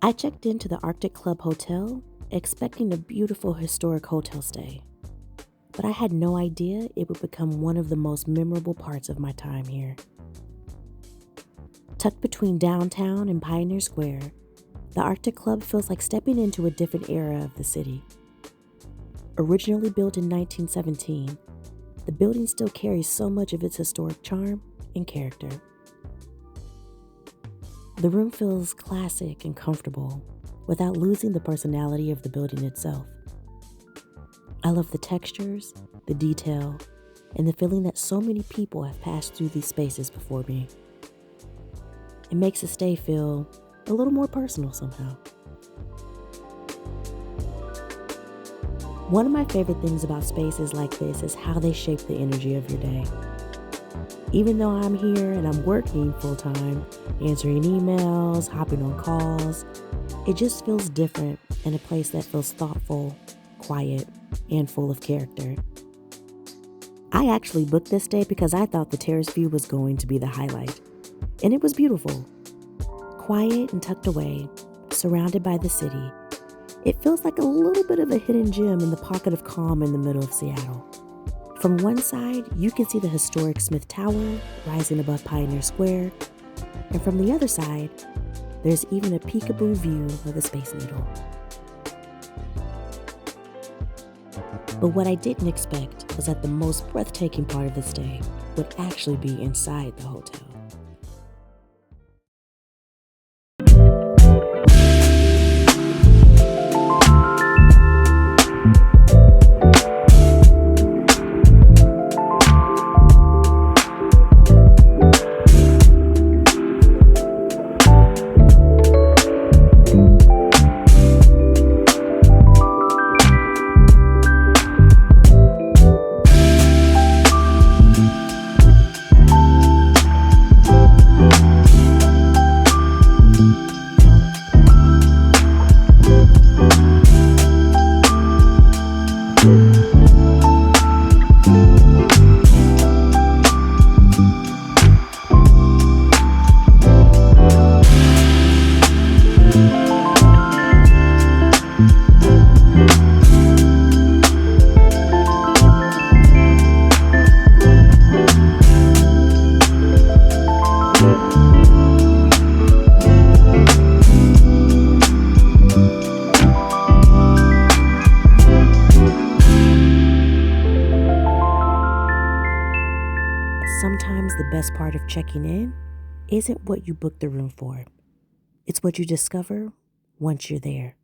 I checked into the Arctic Club Hotel, expecting a beautiful historic hotel stay, but I had no idea it would become one of the most memorable parts of my time here. Tucked between downtown and Pioneer Square, the Arctic Club feels like stepping into a different era of the city. Originally built in 1917, the building still carries so much of its historic charm and character. The room feels classic and comfortable without losing the personality of the building itself. I love the textures, the detail, and the feeling that so many people have passed through these spaces before me. It makes the stay feel a little more personal somehow. One of my favorite things about spaces like this is how they shape the energy of your day. Even though I'm here and I'm working full-time, answering emails, hopping on calls, it just feels different in a place that feels thoughtful, quiet, and full of character. I actually booked this stay because I thought the Terrace View was going to be the highlight, and it was beautiful. Quiet and tucked away, surrounded by the city, it feels like a little bit of a hidden gem in the pocket of calm in the middle of Seattle. From one side, you can see the historic Smith Tower rising above Pioneer Square, and from the other side, there's even a peekaboo view of the Space Needle. But what I didn't expect was that the most breathtaking part of the stay would actually be inside the hotel. Sometimes the best part of checking in isn't what you booked the room for. It's what you discover once you're there.